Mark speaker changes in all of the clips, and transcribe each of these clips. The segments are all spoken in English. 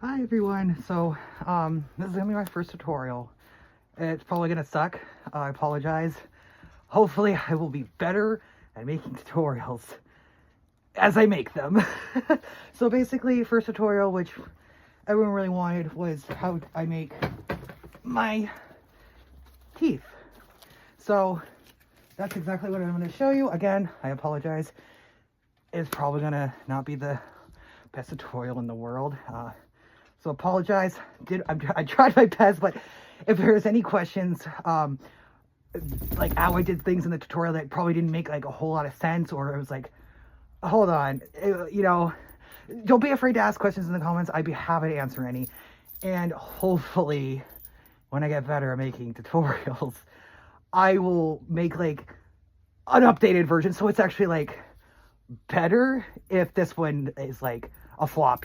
Speaker 1: Hi everyone. So this is gonna be my first tutorial. It's probably gonna suck. I apologize. Hopefully I will be better at making tutorials as I make them. So basically, first tutorial, which everyone really wanted, was how I make my teeth. So that's exactly what I'm gonna show you. Again, I apologize. It's probably gonna not be the best tutorial in the world. So apologize. I tried my best, but if there's any questions, like how I did things in the tutorial that probably didn't make like a whole lot of sense, or it was like, hold on, don't be afraid to ask questions in the comments. I'd be happy to answer any. And hopefully, when I get better at making tutorials, I will make like an updated version so it's actually like better if this one is like a flop,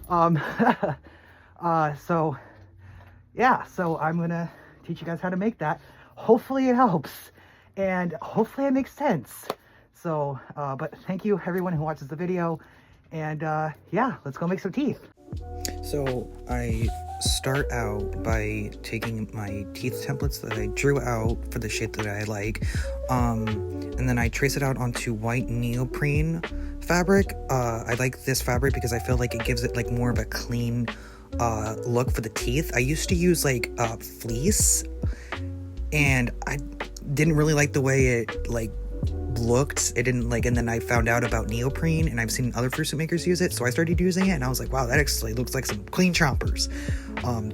Speaker 1: Um, so yeah, so I'm gonna teach you guys how to make that. Hopefully it helps, and hopefully it makes sense. So, but thank you everyone who watches the video, and yeah, let's go make some teeth.
Speaker 2: So I start out by taking my teeth templates that I drew out for the shape that I like, and then I trace it out onto white neoprene fabric. I like this fabric because I feel like it gives it like more of a clean look for the teeth. I used to use like fleece, and I didn't really like the way it like looked. It didn't like, and then I found out about neoprene, and I've seen other fursuit makers use it, so I started using it, and I was like, wow, that actually looks like some clean chompers.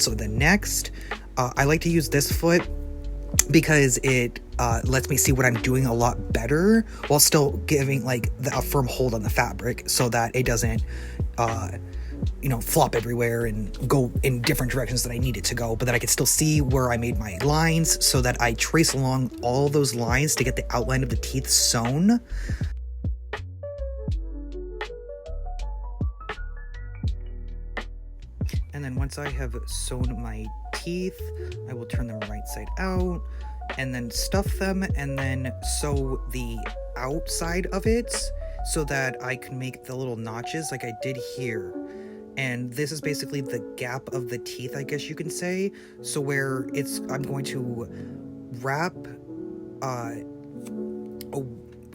Speaker 2: So then next, I like to use this foot because it lets me see what I'm doing a lot better while still giving like a firm hold on the fabric so that it doesn't flop everywhere and go in different directions that I need it to go, but that I can still see where I made my lines so that I trace along all those lines to get the outline of the teeth sewn. And then once I have sewn my teeth, I will turn them right side out and then stuff them and then sew the outside of it so that I can make the little notches like I did here. And this is basically the gap of the teeth, I guess you can say. So where I'm going to wrap a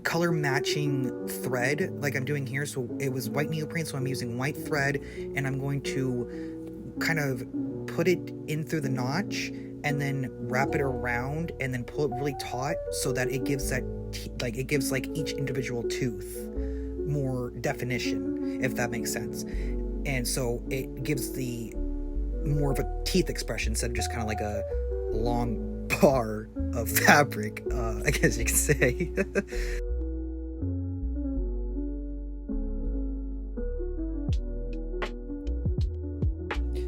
Speaker 2: color matching thread like I'm doing here. So it was white neoprene, so I'm using white thread, and I'm going to kind of put it in through the notch and then wrap it around and then pull it really taut so that it gives it gives like each individual tooth more definition, if that makes sense. And so it gives the more of a teeth expression instead of just kind of like a long bar of fabric, I guess you could say.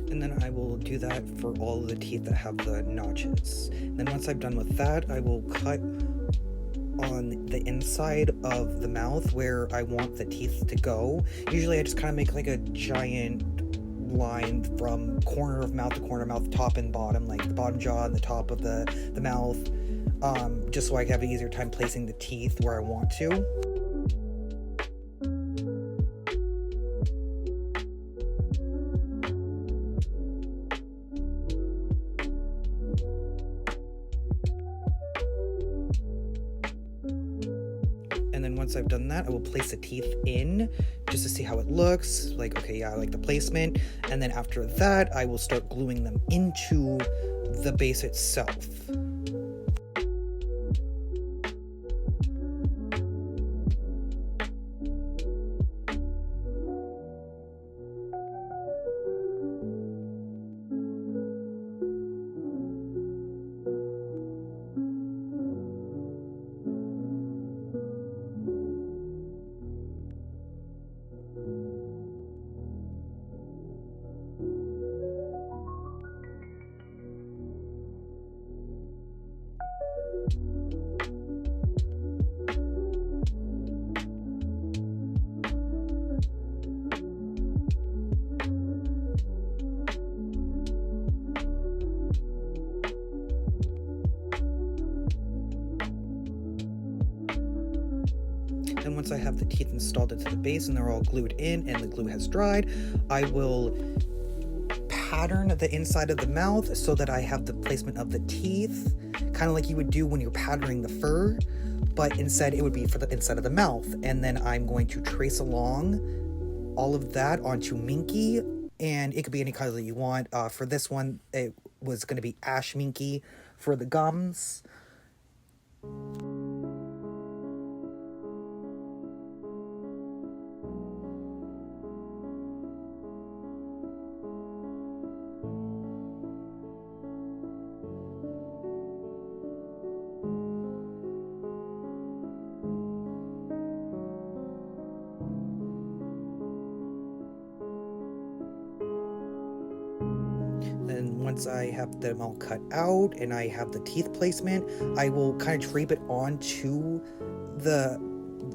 Speaker 2: And then I will do that for all of the teeth that have the notches. And then once I'm done with that, I will cut on the inside of the mouth where I want the teeth to go. Usually I just kind of make like a giant line from corner of mouth to corner of mouth, top and bottom, like the bottom jaw and the top of the mouth, just so I can have an easier time placing the teeth where I want to. And then once I've done that, I will place the teeth in just to see how it looks. Like, okay, yeah, I like the placement. And then after that, I will start gluing them into the base itself. Then once I have the teeth installed into the base and they're all glued in and the glue has dried, I will pattern the inside of the mouth so that I have the placement of the teeth, kind of like you would do when you're patterning the fur, but instead it would be for the inside of the mouth. And then I'm going to trace along all of that onto Minky, and it could be any color that you want. For this one, it was going to be ash Minky for the gums. Then once I have them all cut out and I have the teeth placement, I will kind of drape it onto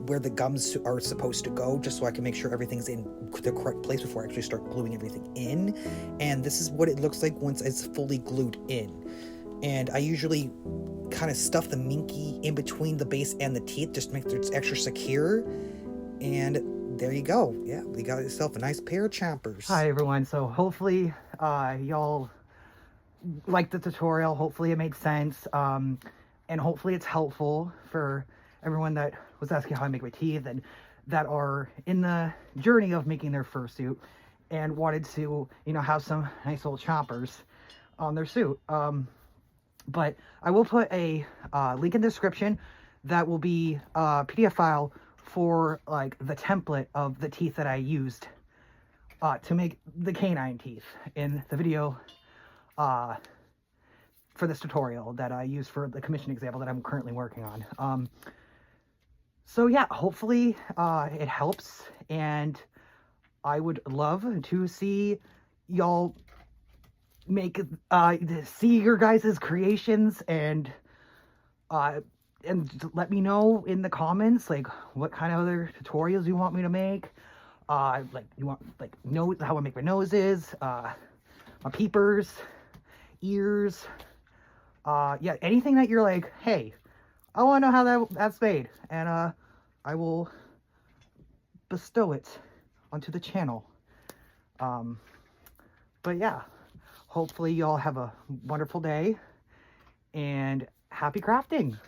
Speaker 2: where the gums are supposed to go, just so I can make sure everything's in the correct place before I actually start gluing everything in. And this is what it looks like once it's fully glued in. And I usually kind of stuff the Minky in between the base and the teeth just to make sure it's extra secure. And there you go. Yeah, we got yourself a nice pair of chompers.
Speaker 1: Hi everyone. So hopefully y'all liked the tutorial. Hopefully it made sense. And hopefully it's helpful for everyone that was asking how I make my teeth and that are in the journey of making their fursuit and wanted to, you know, have some nice little chompers on their suit. But I will put a link in the description that will be a PDF file for like the template of the teeth that I used to make the canine teeth in the video for this tutorial that I used for the commission example that I'm currently working on. So yeah, hopefully it helps, and I would love to see y'all make see your guys' creations and let me know in the comments like what kind of other tutorials you want me to make. Like you want like know how I make my noses, my peepers, ears, yeah, anything that you're like, hey, I want to know how that's made, and I will bestow it onto the channel. But yeah, hopefully y'all have a wonderful day and happy crafting.